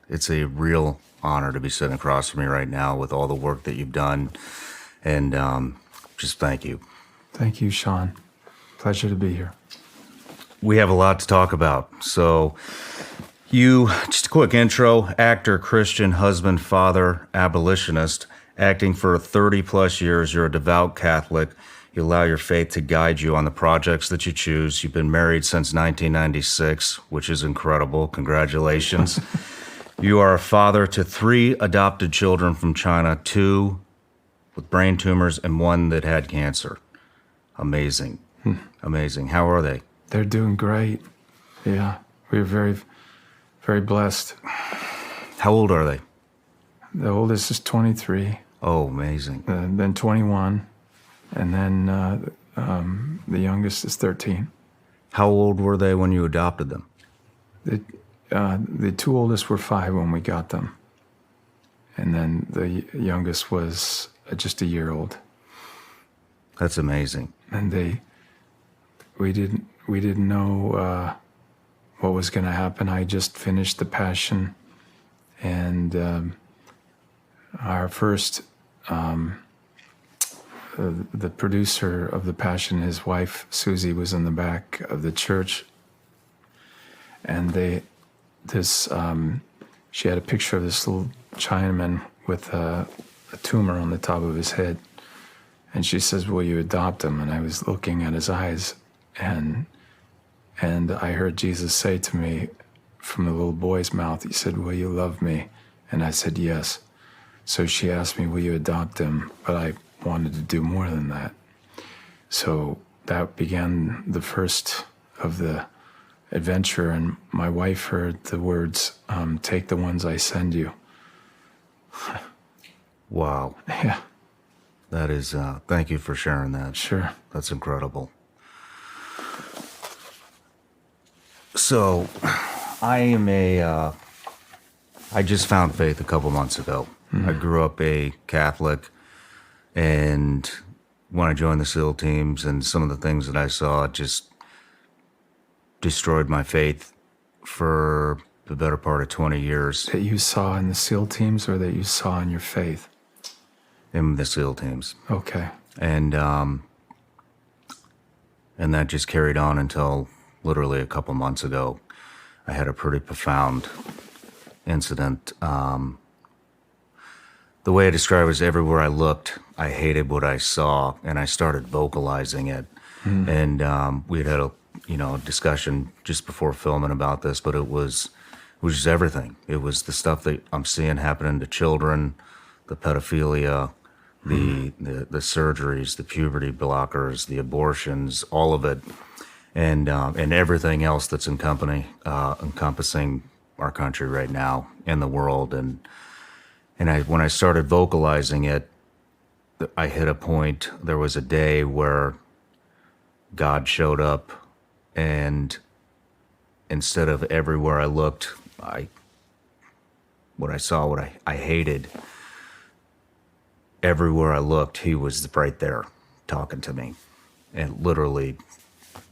it's a real honor to be sitting across from you right now with all the work that you've done. And just thank you. Thank you, Shawn. Pleasure to be here. We have a lot to talk about. So just a quick intro, actor, Christian, husband, father, abolitionist, acting for 30 plus years. You're a devout Catholic. You allow your faith to guide you on the projects that you choose. You've been married since 1996, which is incredible. Congratulations. You are a father to 3 adopted children from China, 2 with brain tumors and 1 that had cancer. Amazing. Amazing. How are they? They're doing great. Yeah, we're very, very blessed. How old are they? The oldest is 23. Oh, amazing. Then 21. And then the youngest is 13. How old were they when you adopted them? The 2 oldest were 5 when we got them. And then the youngest was just a year old. That's amazing. And we didn't know what was going to happen. I just finished The Passion. And our first... the producer of The Passion, his wife, Susie, was in the back of the church. And she had a picture of this little Chinaman with a tumor on the top of his head. And she says, will you adopt him? And I was looking at his eyes, and I heard Jesus say to me from the little boy's mouth, he said, will you love me? And I said, yes. So she asked me, will you adopt him? But I wanted to do more than that. So that began the first of the adventure, and my wife heard the words, take the ones I send you. Wow. Yeah. That is, thank you for sharing that. Sure. That's incredible. So, I just found faith a couple months ago. I grew up a Catholic, and when I joined the SEAL teams and some of the things that I saw just destroyed my faith for the better part of 20 years. That you saw in the SEAL teams, or that you saw in your faith? In the SEAL teams. Okay. And that just carried on until literally a couple months ago. I had a pretty profound incident. The way I describe it is, everywhere I looked, I hated what I saw, and I started vocalizing it. And we had a discussion just before filming about this, but it was just everything. It was the stuff that I'm seeing happening to children, the pedophilia, the surgeries, the puberty blockers, the abortions, all of it, and everything else that's encompassing our country right now and the world. And when I started vocalizing it, I hit a point. There was a day where God showed up, and instead of everywhere I looked, what I hated, everywhere I looked, he was right there talking to me. And literally,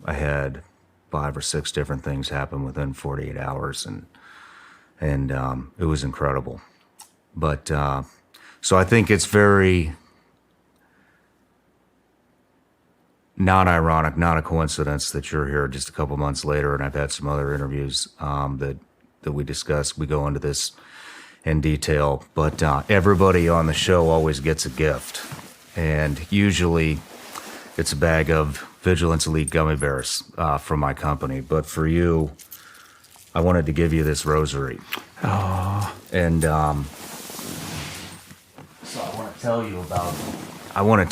I had 5 or 6 different things happen within 48 hours, and it was incredible. But so I think it's very not ironic, not a coincidence that you're here just a couple months later, and I've had some other interviews that we discuss. We go into this in detail, but everybody on the show always gets a gift, and usually it's a bag of Vigilance Elite gummy bears from my company. But for you, I wanted to give you this rosary. Oh. And so I want to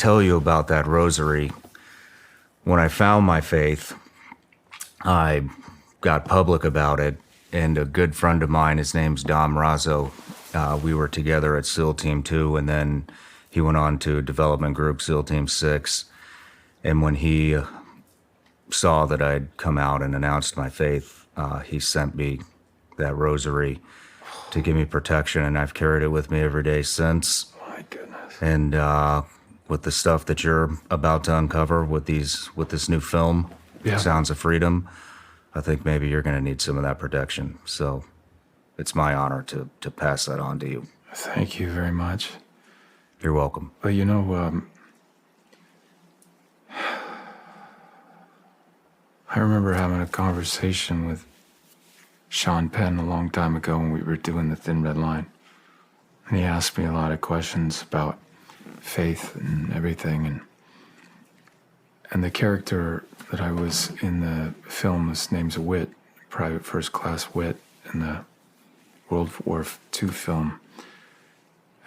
tell you about that rosary. When I found my faith, I got public about it, and a good friend of mine, his name's Dom Razzo, we were together at SEAL Team 2, and then he went on to development group SEAL Team 6. And when he saw that I'd come out and announced my faith, he sent me that rosary to give me protection, and I've carried it with me every day since. My goodness. And with the stuff that you're about to uncover with this new film, Yeah. Sounds of Freedom, I think maybe you're going to need some of that protection. So it's my honor to pass that on to you. Thank you very much. You're welcome. But you know, I remember having a conversation with Sean Penn a long time ago when we were doing the Thin Red Line. And he asked me a lot of questions about faith and everything. And the character that I was in the film was named Whit, Private First Class Whit, in the World War II film.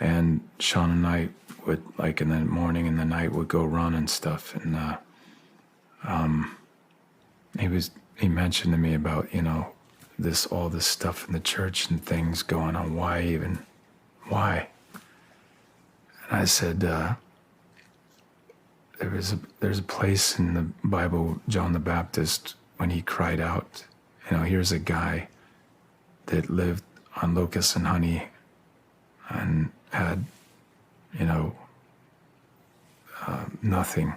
And Sean and I would, like in the morning and the night, would go run and stuff. And he mentioned to me about, you know, all this stuff in the church and things going on. Why? And I said, there's a place in the Bible, John the Baptist, when he cried out, you know, here's a guy that lived on locusts and honey and had, you know, nothing.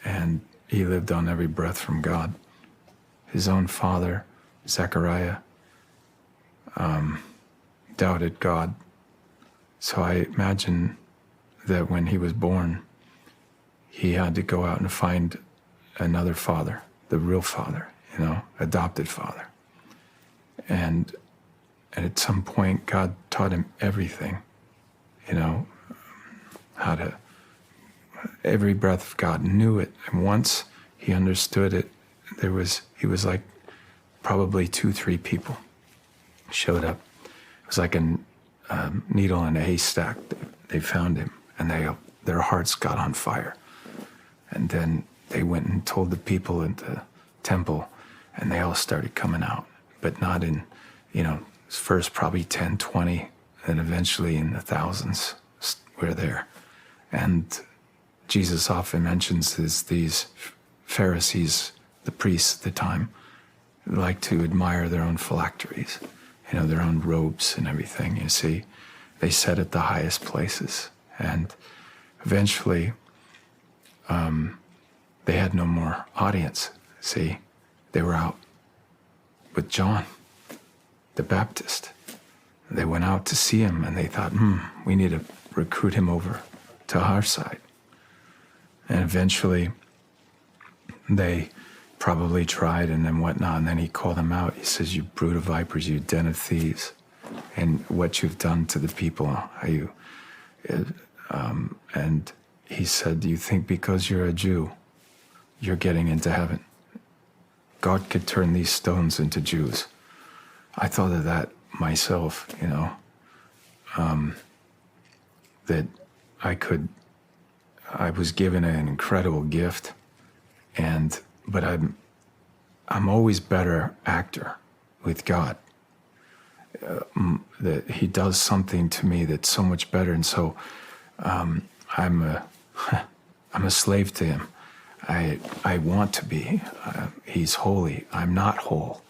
And he lived on every breath from God. His own father, Zechariah, doubted God. So I imagine that when he was born, he had to go out and find another father, the real father, you know, adopted father. And at some point, God taught him everything, you know, every breath of God, knew it. And once he understood it, he was like probably 2-3 people showed up. It was like a needle in a haystack. They found him, and their hearts got on fire. And then they went and told the people at the temple, and they all started coming out, but not in, you know, first probably 10, 20, and eventually in the thousands were there. And Jesus often mentions these Pharisees, the priests at the time, like to admire their own phylacteries, you know, their own robes and everything, you see. They sat at the highest places. And eventually, they had no more audience, see. They were out with John the Baptist. They went out to see him, and they thought, we need to recruit him over to our side. And eventually, they probably tried and then whatnot, and then he called them out. He says, you brood of vipers, you den of thieves, and what you've done to the people, and he said, do you think because you're a Jew, you're getting into heaven? God could turn these stones into Jews. I thought of that myself, you know, that I was given an incredible gift, but I'm always better actor with God. That he does something to me that's so much better, and so I'm a slave to him. I want to be. He's holy. I'm not whole.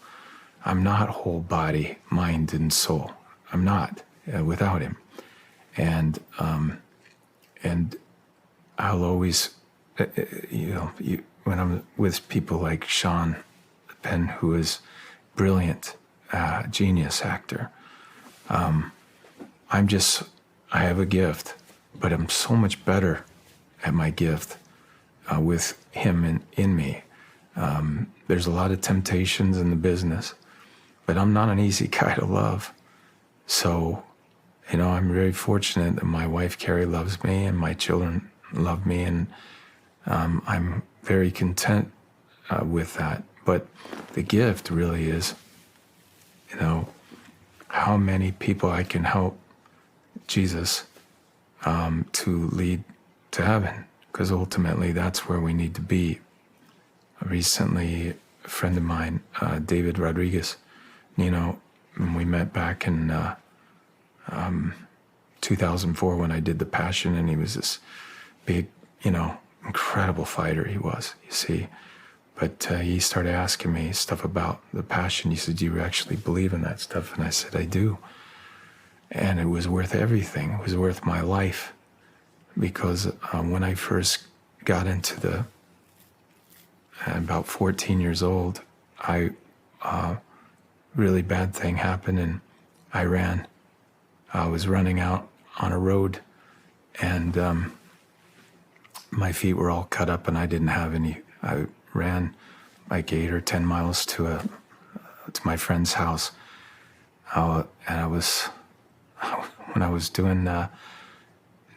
I'm not whole body, mind, and soul. I'm not without him. And I'll always, when I'm with people like Sean Penn, who is brilliant, genius actor, I have a gift, but I'm so much better at my gift with him in me. There's a lot of temptations in the business, but I'm not an easy guy to love. So, you know, I'm very fortunate that my wife, Carrie, loves me, and my children love me, and I'm very content with that. But the gift really is, you know, how many people I can help Jesus to lead to heaven, because ultimately that's where we need to be. Recently, a friend of mine, David Rodriguez, you know, when we met back in 2004 when I did The Passion, and he was this big, you know, incredible fighter he was, you see. But he started asking me stuff about The Passion. He said, do you actually believe in that stuff? And I said, I do. And it was worth everything. It was worth my life. Because when I first got into about 14 years old, really bad thing happened, and I ran. I was running out on a road, and my feet were all cut up, and I didn't have any. I ran like 8 or 10 miles to my friend's house, and when I was doing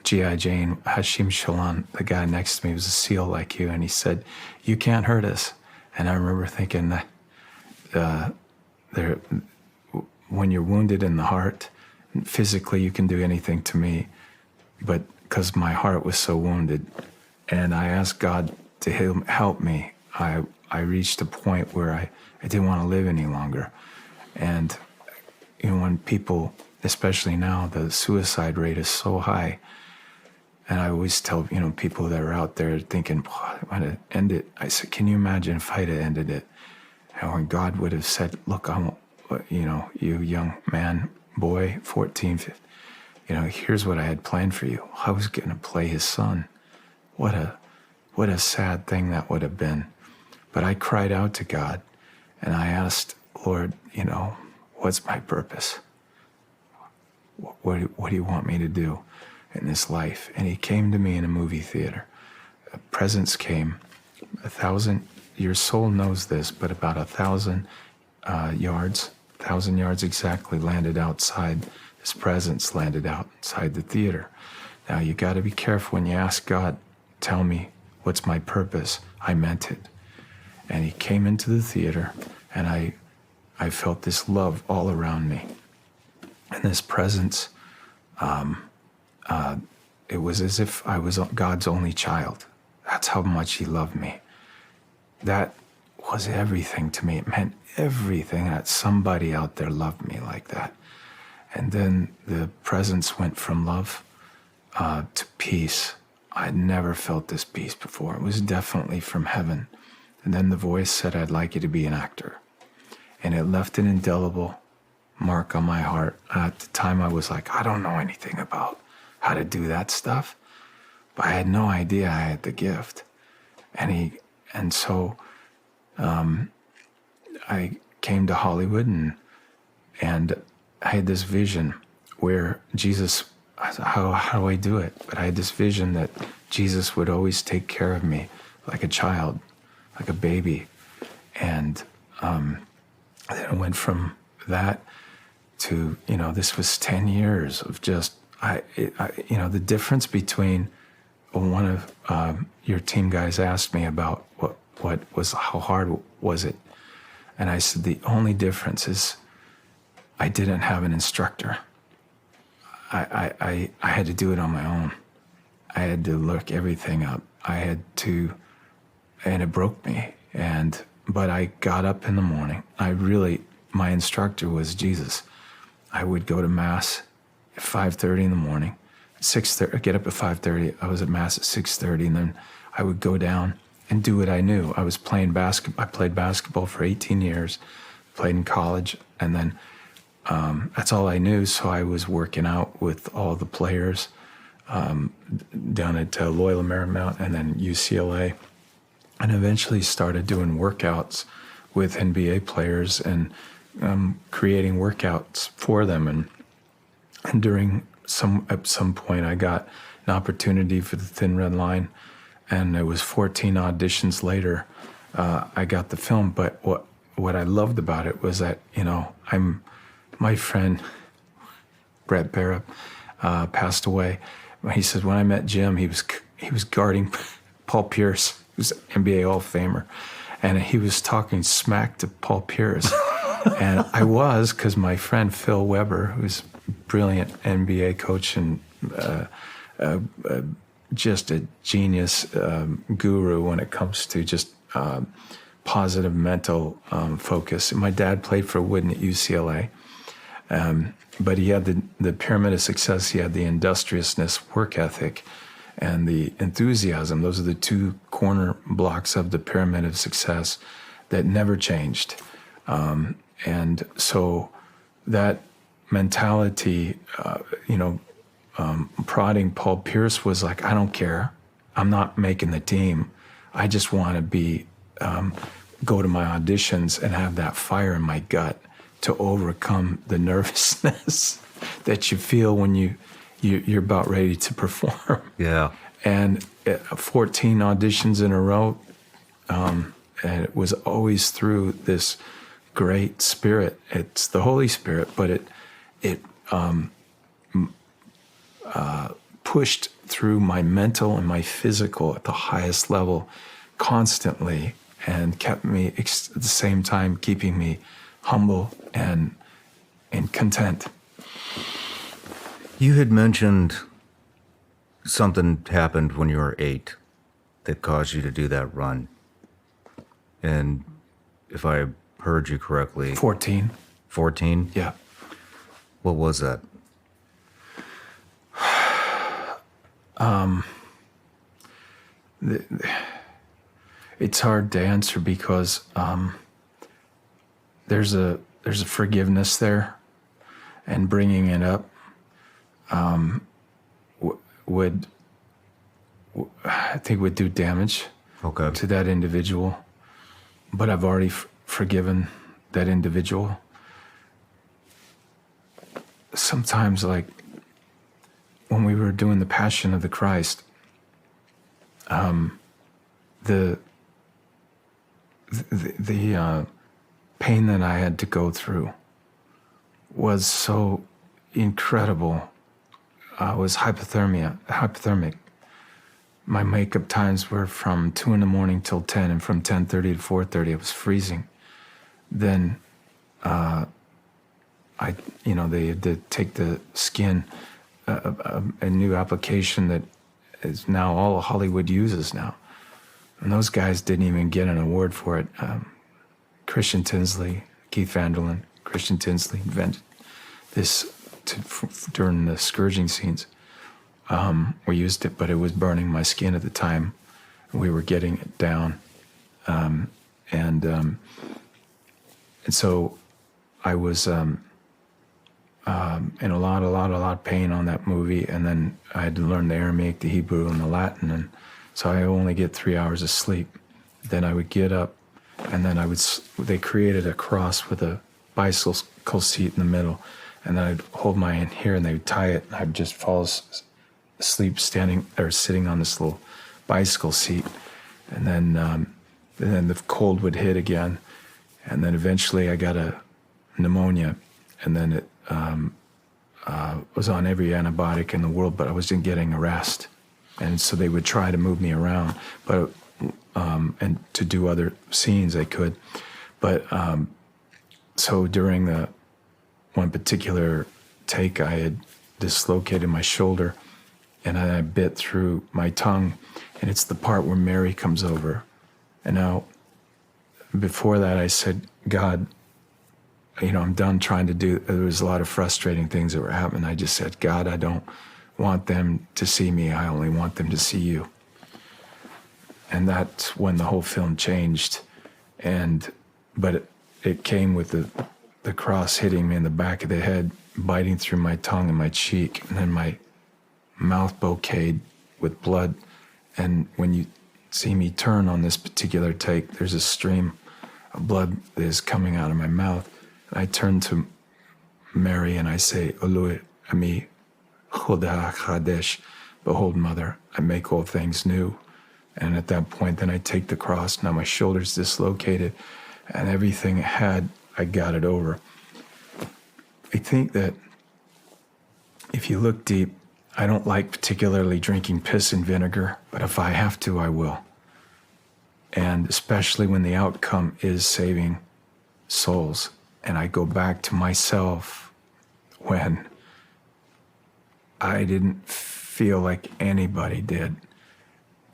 G.I. Jane, Hashim Shalon, the guy next to me was a SEAL like you, and he said, "You can't hurt us." And I remember thinking that when you're wounded in the heart, physically you can do anything to me, but because my heart was so wounded, and I asked God to help me, I reached a point where I didn't want to live any longer. And when people, especially now, the suicide rate is so high, and I always tell people that are out there thinking, "I want to end it," I said, can you imagine if I'd have ended it? And when God would have said, "Look, you young man, boy, 14, 15, here's what I had planned for you." I was going to play his son. What a sad thing that would have been. But I cried out to God, and I asked, "Lord, what's my purpose? What do you want me to do in this life?" And he came to me in a movie theater. A presence came, 1,000, your soul knows this, but about 1,000 yards, 1,000 yards exactly, landed outside. This presence landed outside the theater. Now, you got to be careful when you ask God, "Tell me, what's my purpose?" I meant it. And he came into the theater, and I felt this love all around me. And this presence, it was as if I was God's only child. That's how much he loved me. That was everything to me. It meant everything that somebody out there loved me like that. And then the presence went from love to peace. I'd never felt this peace before. It was definitely from heaven. And then the voice said, "I'd like you to be an actor." And it left an indelible mark on my heart. At the time, I was like, I don't know anything about how to do that stuff. But I had no idea I had the gift. And so I came to Hollywood, and I had this vision where Jesus, how do I do it? But I had this vision that Jesus would always take care of me like a child, like a baby. And then it went from that to, this was 10 years of just, the difference between one of your team guys asked me about how hard was it? And I said, the only difference is I didn't have an instructor. I had to do it on my own. I had to look everything up. And it broke me. But I got up in the morning. My instructor was Jesus. I would go to Mass at 5:30 in the morning. 6:30, get up at 5:30. I was at Mass at 6:30, and then I would go down and do what I knew. I was playing basketball. I played basketball for 18 years, played in college, and then that's all I knew. So I was working out with all the players down at Loyola Marymount and then UCLA, and eventually started doing workouts with NBA players and creating workouts for them. And at some point, I got an opportunity for the Thin Red Line, and it was 14 auditions later, I got the film. But what I loved about it was that, my friend Brett Barra passed away. He said when I met Jim, he was guarding Paul Pierce, who's an NBA Hall of Famer, and he was talking smack to Paul Pierce. And I was, because my friend Phil Weber, who's a brilliant NBA coach and just a genius guru when it comes to just positive mental focus. My dad played for Wooden at UCLA, but he had the pyramid of success. He had the industriousness, work ethic, and the enthusiasm. Those are the two corner blocks of the pyramid of success that never changed. And so that mentality, prodding Paul Pierce was like, I don't care. I'm not making the team. I just want to go to my auditions and have that fire in my gut to overcome the nervousness that you feel when you're about ready to perform. Yeah. And 14 auditions in a row, and it was always through this great spirit. It's the Holy Spirit, but it pushed through my mental and my physical at the highest level constantly, and kept me at the same time keeping me humble and content. You had mentioned something happened when you were 8 that caused you to do that run. And if I heard you correctly... 14. 14? Yeah. What was that? It's hard to answer because there's a forgiveness there, and bringing it up would do damage to that individual. But I've already forgiven that individual. Sometimes, like when we were doing the Passion of the Christ, the pain that I had to go through was so incredible. I was hypothermic. My makeup times were from 2 a.m. till 10, and from 10:30 to 4:30, I was freezing. Then, they had to take the skin, a new application that is now all Hollywood uses now. And those guys didn't even get an award for it. Christian Tinsley, Keith Vanderlyn, Christian Tinsley invented this during the scourging scenes. We used it, but it was burning my skin at the time. We were getting it down. And so I was in a lot of pain on that movie. And then I had to learn the Aramaic, the Hebrew, and the Latin. And so I only get 3 hours of sleep. Then I would get up, and then they created a cross with a bicycle seat in the middle. And then I'd hold my hand here, and they would tie it, and I'd just fall asleep standing or sitting on this little bicycle seat. And then the cold would hit again. And then eventually I got a pneumonia, and then it was on every antibiotic in the world, but I wasn't getting a rest. And so they would try to move me around, but and to do other scenes they could. But so during the one particular take, I had dislocated my shoulder, and I bit through my tongue, and it's the part where Mary comes over. And now, before that, I said, God, I'm done trying to do, there was a lot of frustrating things that were happening. I just said, God, I don't want them to see me. I only want them to see you. And that's when the whole film changed. But it came with the cross hitting me in the back of the head, biting through my tongue and my cheek, and then my mouth bouqueted with blood. And when you see me turn on this particular take, there's a stream of blood that is coming out of my mouth. And I turn to Mary and I say, Olu ami choda chadesh, behold, Mother, I make all things new. And at that point, then I take the cross. Now my shoulder's dislocated, and everything I got it over. I think that if you look deep, I don't like particularly drinking piss and vinegar, but if I have to, I will. And especially when the outcome is saving souls. And I go back to myself when I didn't feel like anybody did.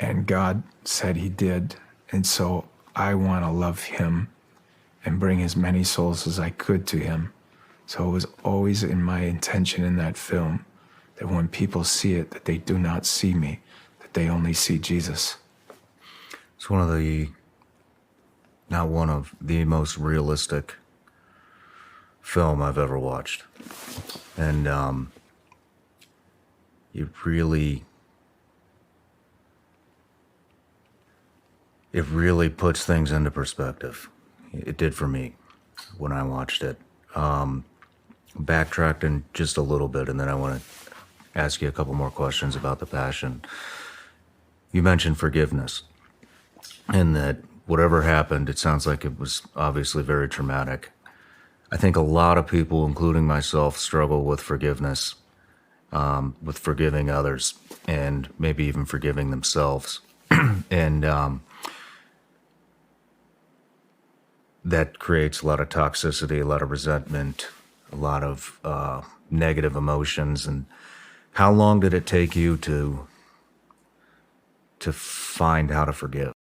And God said he did. And so I want to love him and bring as many souls as I could to him. So it was always in my intention in that film that when people see it, that they do not see me, that they only see Jesus. It's not one of the most realistic film I've ever watched. And it really puts things into perspective. It did for me when I watched it. backtracked in just a little bit, and then I want to ask you a couple more questions about the passion. You mentioned forgiveness, and that whatever happened, it sounds like it was obviously very traumatic. I think a lot of people, including myself, struggle with forgiveness, with forgiving others, and maybe even forgiving themselves. And that creates a lot of toxicity, a lot of resentment, a lot of negative emotions. And how long did it take you to find how to forgive?